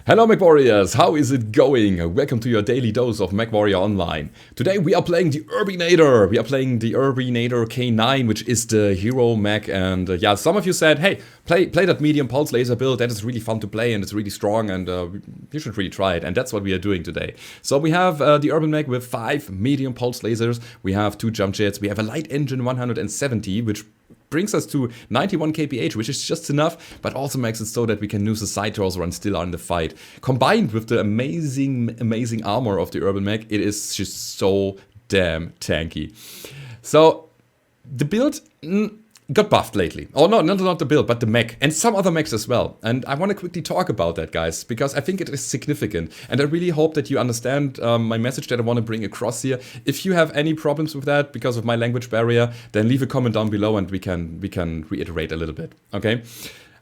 Hello Mechwarriors, how is it going? Welcome to your daily dose of Mechwarrior Online. Today we are playing the Urbinator. We are playing the Urbinator K9, which is the hero mech. And yeah, some of you said, hey, play that medium pulse laser build. That is really fun to play and it's really strong and you should really try it. And that's what we are doing today. So we have the Urbanmech with 5 medium pulse lasers. We have 2 jump jets. We have a light engine 170, which brings us to 91 kph, which is just enough, but also makes it so that we can use the side torso and still are in the fight. Combined with the amazing armor of the Urbanmech, it is just so damn tanky. So the build got buffed lately. Oh no, not the build, but the mech and some other mechs as well. And I want to quickly talk about that, guys, because I think it is significant. And I really hope that you understand my message that I want to bring across here. If you have any problems with that because of my language barrier, then leave a comment down below and we can reiterate a little bit. Okay.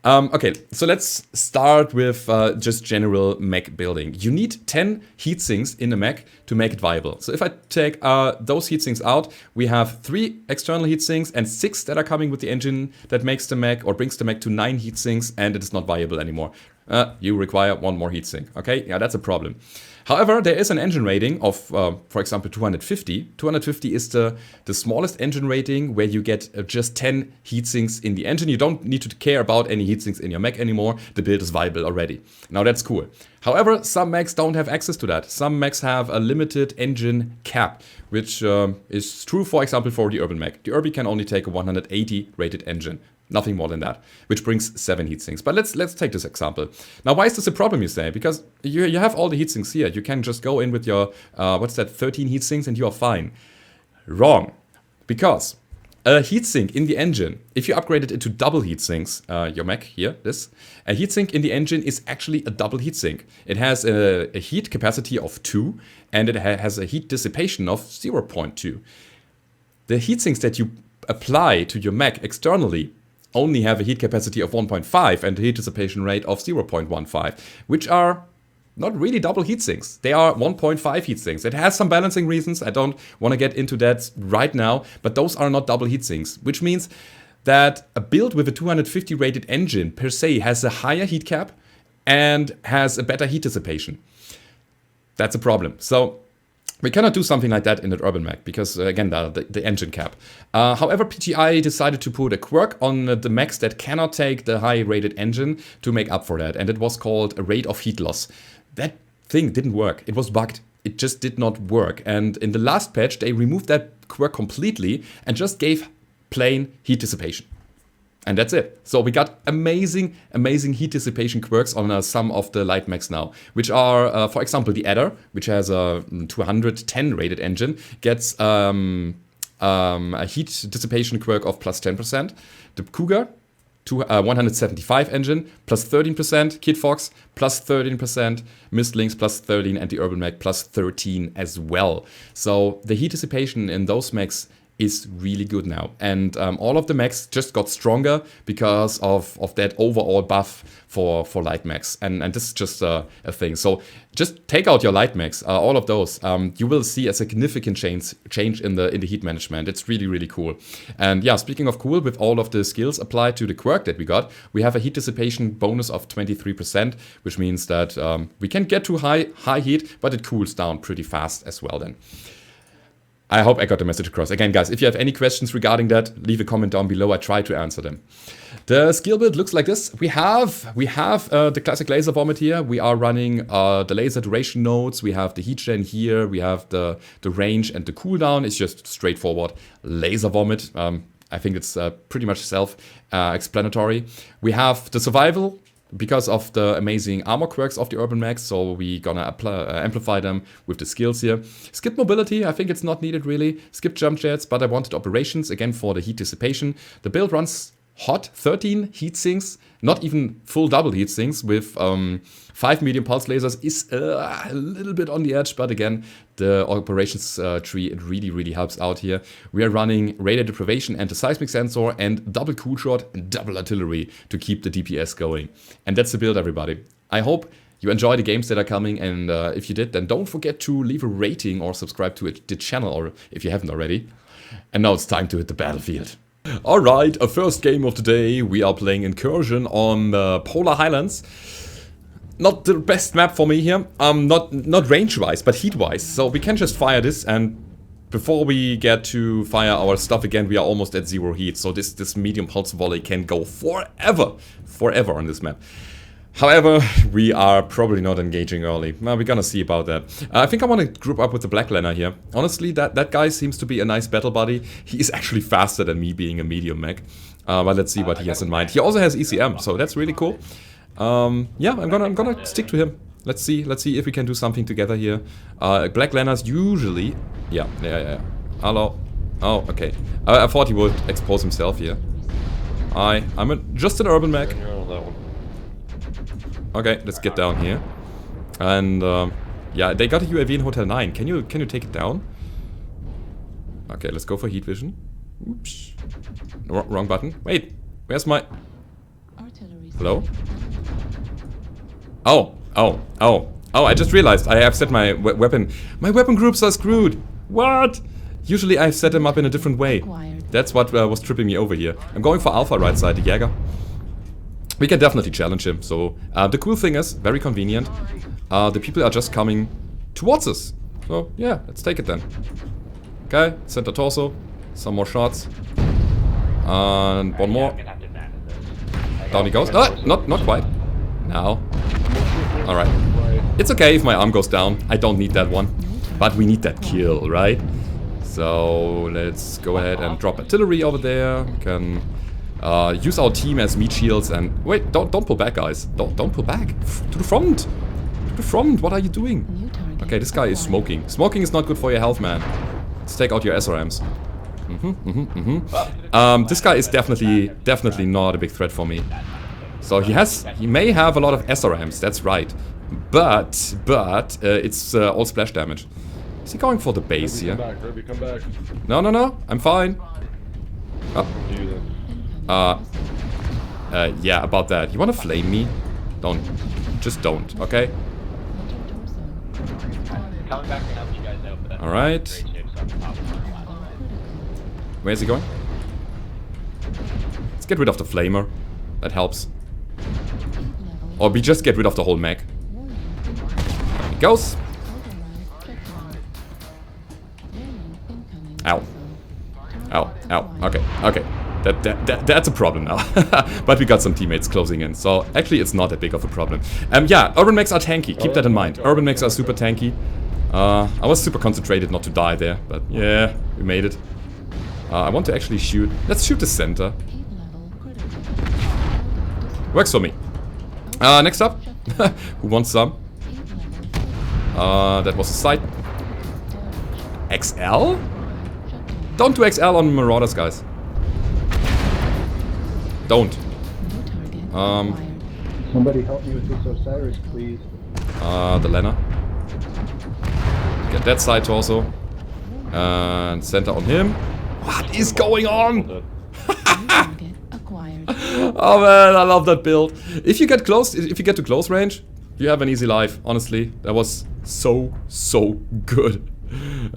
Okay, so let's start with just general mech building. You need 10 heatsinks in a mech to make it viable. So if I take those heatsinks out, we have 3 external heatsinks and 6 that are coming with the engine that makes the mech or brings the mech to 9 heatsinks, and it is not viable anymore. You require 1 more heatsink, okay? Yeah, that's a problem. However, there is an engine rating of, for example, 250. 250 is the smallest engine rating where you get just 10 heatsinks in the engine. You don't need to care about any heatsinks in your mech anymore. The build is viable already. Now that's cool. However, some mechs don't have access to that. Some mechs have a limited engine cap, which is true, for example, for the Urbanmech. The Urbi can only take a 180 rated engine. Nothing more than that, which brings 7 heatsinks. But let's take this example. Now, why is this a problem, you say? Because you have all the heatsinks here. You can just go in with your, 13 heatsinks and you are fine. Wrong. Because a heatsink in the engine, if you upgrade it into double heatsinks, your mech here, a heatsink in the engine is actually a double heatsink. It has a heat capacity of 2 and it has a heat dissipation of 0.2. The heatsinks that you apply to your mech externally only have a heat capacity of 1.5 and a heat dissipation rate of 0.15, which are not really double heatsinks. They are 1.5 heatsinks. It has some balancing reasons. I don't want to get into that right now, but those are not double heatsinks, which means that a build with a 250 rated engine per se has a higher heat cap and has a better heat dissipation. That's a problem. So we cannot do something like that in the Urbanmech because, again, the engine cap. However, PTI decided to put a quirk on the mechs that cannot take the high-rated engine to make up for that, and it was called a rate of heat loss. That thing didn't work. It was bugged. It just did not work. And in the last patch, they removed that quirk completely and just gave plain heat dissipation. And that's it. So we got amazing heat dissipation quirks on some of the light mechs now, which are, for example, the Adder, which has a 210 rated engine, gets a heat dissipation quirk of plus 10%. The Cougar, 175 engine, plus 13%. Kid Fox, plus 13%. Mistlings, plus 13. And the Urbanmech, plus 13 as well. So the heat dissipation in those mechs is really good now. And all of the mechs just got stronger because of that overall buff for light mechs. And this is just a thing. So just take out your light mechs, all of those. You will see a significant change in the heat management. It's really cool. And yeah, speaking of cool, with all of the skills applied to the quirk that we got, we have a heat dissipation bonus of 23%, which means that we can get to high heat, but it cools down pretty fast as well then. I hope I got the message across. Again, guys, if you have any questions regarding that, leave a comment down below. I try to answer them. The skill build looks like this. We have the classic laser vomit here. We are running the laser duration nodes. We have the heat gen here. We have the range and the cooldown. It's just straightforward laser vomit. I think it's pretty much self-explanatory. We have the survival, because of the amazing armor quirks of the Urbanmech, so we gonna amplify them with the skills here. Skip mobility, I think it's not needed really. Skip jump jets, but I wanted operations, again for the heat dissipation. The build runs hot, 13 heatsinks, not even full double heatsinks with 5 medium pulse lasers is a little bit on the edge, but again, the operations tree, it really helps out here. We are running radar deprivation, anti-seismic sensor, and double cool shot and double artillery to keep the DPS going. And that's the build, everybody. I hope you enjoy the games that are coming, and if you did, then don't forget to leave a rating or subscribe to the channel, or if you haven't already. And now it's time to hit the battlefield. Alright, a first game of the day. We are playing Incursion on Polar Highlands. not the best map for me here. Not range-wise, but heat-wise. So we can just fire this, and before we get to fire our stuff again, we are almost at 0 heat. So this medium pulse volley can go forever on this map. However, we are probably not engaging early. Well, we're gonna see about that. I think I want to group up with the Black Lanner here. Honestly, that guy seems to be a nice battle buddy. He is actually faster than me being a medium mech. But let's see what he has in mind. He also has ECM, so that's really cool. Yeah, I'm gonna stick to him. Let's see if we can do something together here. Black Lanners usually... Yeah. Hello. Oh, okay. I thought he would expose himself here. I'm just an Urbanmech. Okay, let's get down here. And yeah, they got a UAV in Hotel 9. Can you take it down? Okay, let's go for heat vision. Oops. Wrong button. Wait, where's my... Hello? Oh, I just realized I have set my weapon. My weapon groups are screwed. What? Usually I've set them up in a different way. That's what was tripping me over here. I'm going for Alpha right side, the Jäger. We can definitely challenge him. So the cool thing is, very convenient. The people are just coming towards us. So yeah, let's take it then. Okay, center torso. Some more shots. And one more. Down he goes. Not quite. Now. Alright. It's okay if my arm goes down. I don't need that one. But we need that kill, right? So let's go ahead and drop artillery over there. We can use our team as meat shields and... Wait, don't pull back, guys. Don't pull back. To the front. To the front. What are you doing? Okay, this guy is smoking. Smoking is not good for your health, man. Let's take out your SRMs. This guy is definitely not a big threat for me. So he may have a lot of SRMs, that's right. But it's all splash damage. Is he going for the base here? Come back. No, I'm fine. Yeah, about that. You wanna flame me? Just don't, okay? Alright. Where's he going? Let's get rid of the flamer. That helps. Or we just get rid of the whole mech. There he goes. Ow. Okay. That's a problem now. But we got some teammates closing in. So actually it's not that big of a problem. Yeah, Urbanmechs are tanky. Keep that in mind. Urbanmechs are super tanky. I was super concentrated not to die there. But yeah, we made it. I want to actually shoot. Let's shoot the center. Works for me. Next up. Who wants some? That was a sight. XL? Don't do XL on Marauders, guys. Don't. Somebody help me with this Osiris, please. The Lanner. Get that side torso. And center on him. What is going on? Oh man, I love that build. If you get to close range, you have an easy life, honestly. That was so good.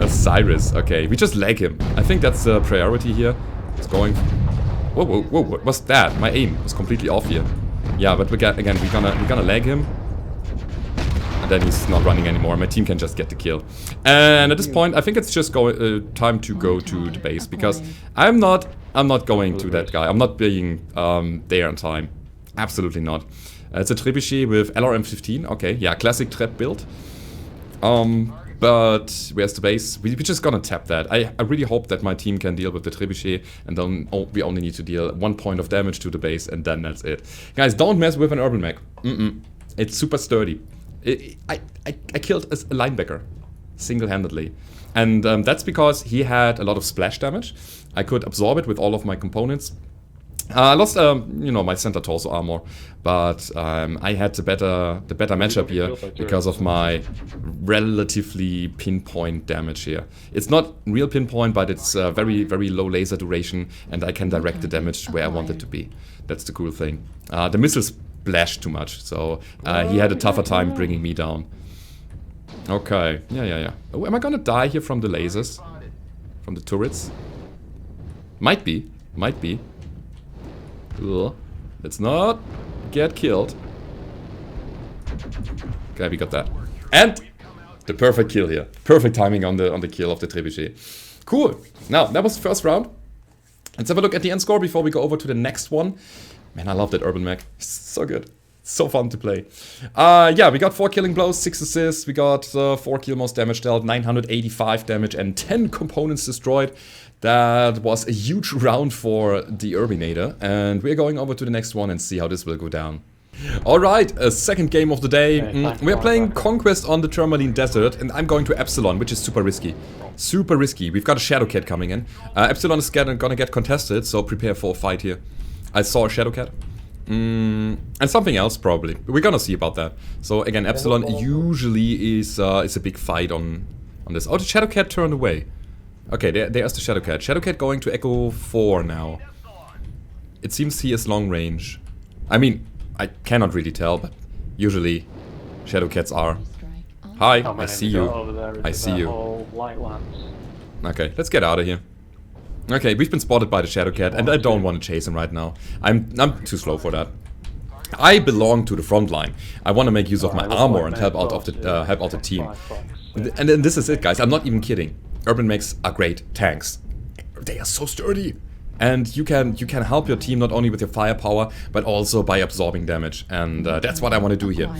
Cyrus, okay, we just lag him. I think that's the priority here. It's going... Whoa, what was that? My aim was completely off here. Yeah, but we're gonna lag him. And then he's not running anymore. My team can just get the kill. And at this point, I think it's just time to go to the base, because I'm not going to that guy. I'm not being there on time. Absolutely not. It's a trebuchet with LRM-15. Okay, yeah, classic trap build. But where's the base? We're just gonna tap that. I really hope that my team can deal with the trebuchet, and then we only need to deal 1 point of damage to the base, and then that's it. Guys, don't mess with an Urbanmech. It's super sturdy. I killed a linebacker single-handedly. And that's because he had a lot of splash damage. I could absorb it with all of my components. I lost, my center torso armor, but I had the better matchup here because of my relatively pinpoint damage here. It's not real pinpoint, but it's very low laser duration, and I can direct the damage where I want it to be. That's the cool thing. The missiles splashed too much, so he had a tougher time bringing me down. Okay, yeah. Oh, am I gonna die here from the lasers? From the turrets? Might be. Ugh. Let's not get killed. Okay, we got that. And the perfect kill here. Perfect timing on the kill of the trebuchet. Cool. Now, that was the first round. Let's have a look at the end score before we go over to the next one. Man, I love that Urbanmech. So good. So fun to play. Yeah, we got 4 killing blows, 6 assists. We got 4 kill most damage dealt, 985 damage and 10 components destroyed. That was a huge round for the Urbinator. And we're going over to the next one and see how this will go down. Alright, a second game of the day. We're playing Conquest on the Tourmaline Desert, and I'm going to Epsilon, which is super risky. Super risky. We've got a Shadowcat coming in. Epsilon is gonna get contested, so prepare for a fight here. I saw a Shadowcat. And something else probably. We're gonna see about that. So again, Epsilon usually is a big fight on this. Oh, the Shadowcat turned away. Okay, there's the Shadowcat. Shadowcat going to Echo 4 now. It seems he is long range. I mean, I cannot really tell, but usually Shadowcats are. Hi, I see you. I see you. Okay, let's get out of here. Okay, we've been spotted by the Shadowcat, and I don't want to chase him right now. I'm too slow for that. I belong to the front line. I want to make use of my armor and help out the team. And then this is it, guys. I'm not even kidding. Urbanmechs are great tanks. They are so sturdy. And you can help your team not only with your firepower, but also by absorbing damage. And that's what I want to do here.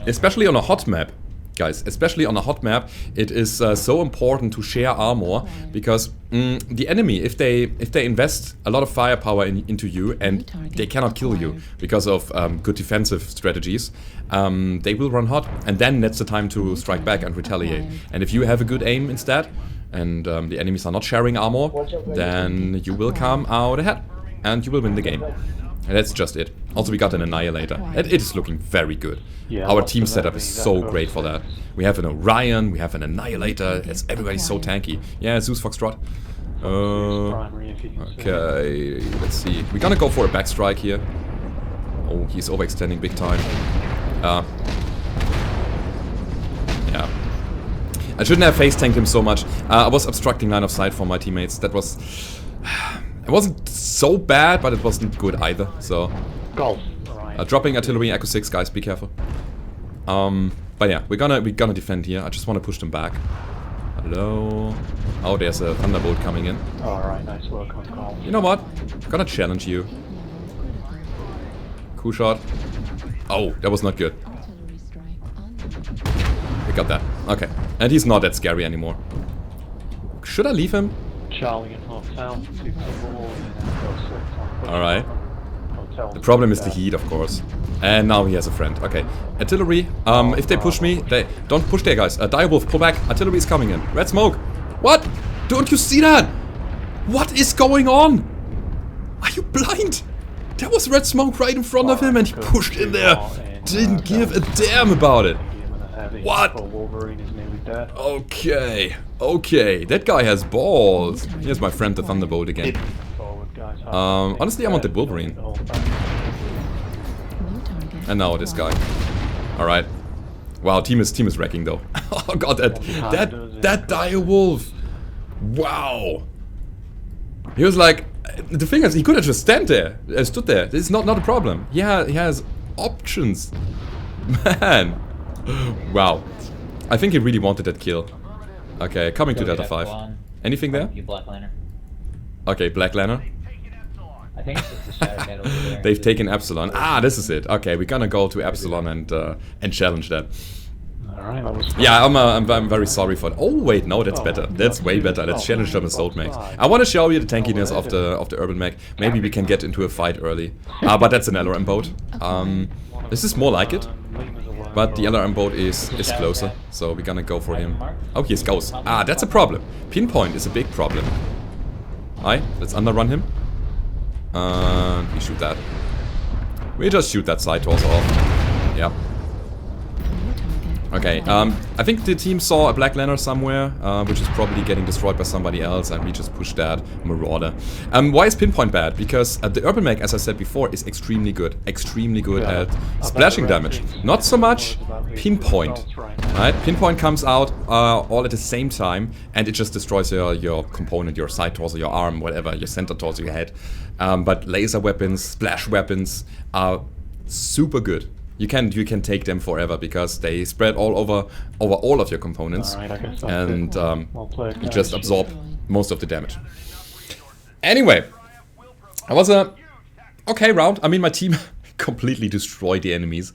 Especially on a hot map, guys. Especially on a hot map, it is so important to share armor. Because the enemy, if they invest a lot of firepower into you and they cannot kill you because of good defensive strategies, they will run hot. And then that's the time to strike back and retaliate. And if you have a good aim instead, and the enemies are not sharing armor, then you will come out ahead and you will win the game. And that's just it. Also, we got an Annihilator. It is looking very good. Our team setup is so great for that. We have an Orion, we have an Annihilator. Everybody's so tanky. Yeah, Zeus Foxtrot. Okay, let's see. We're gonna go for a backstrike here. Oh, he's overextending big time. Yeah. I shouldn't have face tanked him so much. I was obstructing line of sight for my teammates. That was... It wasn't so bad, but it wasn't good either, so... dropping artillery, Echo 6, guys, be careful. But yeah, we're gonna defend here. I just want to push them back. Hello? Oh, there's a Thunderbolt coming in. Alright, nice work on call. You know what? I'm gonna challenge you. Cool shot. Oh, that was not good. We got that. Okay. And he's not that scary anymore. Should I leave him? Charlie and Hotel. Alright. The problem is the heat, of course. And now he has a friend. Okay. Artillery. If they push me, they... Don't push there, guys. Direwolf, pull back. Artillery is coming in. Red smoke. What? Don't you see that? What is going on? Are you blind? There was red smoke right in front of him and he pushed in there. Didn't give a damn about it. What? Okay. Okay. That guy has balls. Here's my friend the Thunderbolt again. Honestly, I wanted Wolverine. And now this guy. Alright. Wow, team is wrecking though. Oh god, that dire wolf. Wow. He was like, the thing is, he could have just stood there. This is not a problem. Yeah, he has options. Man. Wow. I think he really wanted that kill. Okay, coming to Delta 5. Anything there? Okay, Black Lantern. I think it's just the Shadowcat over there. They've taken Epsilon. Ah, this is it. Okay, we're gonna go to Epsilon and challenge that. Alright, that was fun. Yeah, I'm very sorry for that. Oh wait, no, that's better. That's way better. Let's challenge them as Soulmax. I want to show you the tankiness of the Urbanmech. Maybe we can get into a fight early. But that's an LRM boat. This is more like it. But the LRM boat is closer, so we're gonna go for him. Oh, here's Ghost. Ah, that's a problem. Pinpoint is a big problem. Alright, let's underrun him. We shoot that. We just shoot that side torso off. Yeah. Okay, I think the team saw a Black Lantern somewhere, which is probably getting destroyed by somebody else, and we just pushed that Marauder. Why is Pinpoint bad? Because the Urbanmech, as I said before, is extremely good at splashing damage. Not so much Pinpoint. Right? Pinpoint comes out all at the same time, and it just destroys your component, your side torso, your arm, whatever, your center torso, your head. But laser weapons, splash weapons are super good. You can take them forever because they spread all over all of your components, Alright, I guess that's and it. We'll play you just guys. absorb most of the damage. Anyway, it was a okay round. I mean, my team completely destroyed the enemies.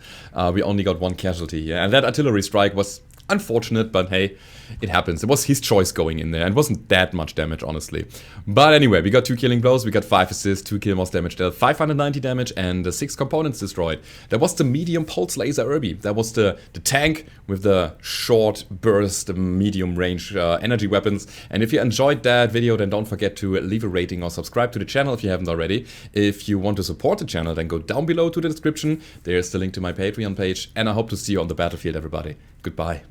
We only got 1 casualty here, and that artillery strike was unfortunate, but hey, it happens. It was his choice going in there, and it wasn't that much damage, honestly. But anyway, we got 2 killing blows, we got 5 assists, 2 kill most damage dealt, 590 damage, and 6 components destroyed. That was the medium pulse laser Urbi. That was the tank with the short burst, medium range energy weapons. And if you enjoyed that video, then don't forget to leave a rating or subscribe to the channel if you haven't already. If you want to support the channel, then go down below to the description. There's the link to my Patreon page, and I hope to see you on the battlefield, everybody. Goodbye.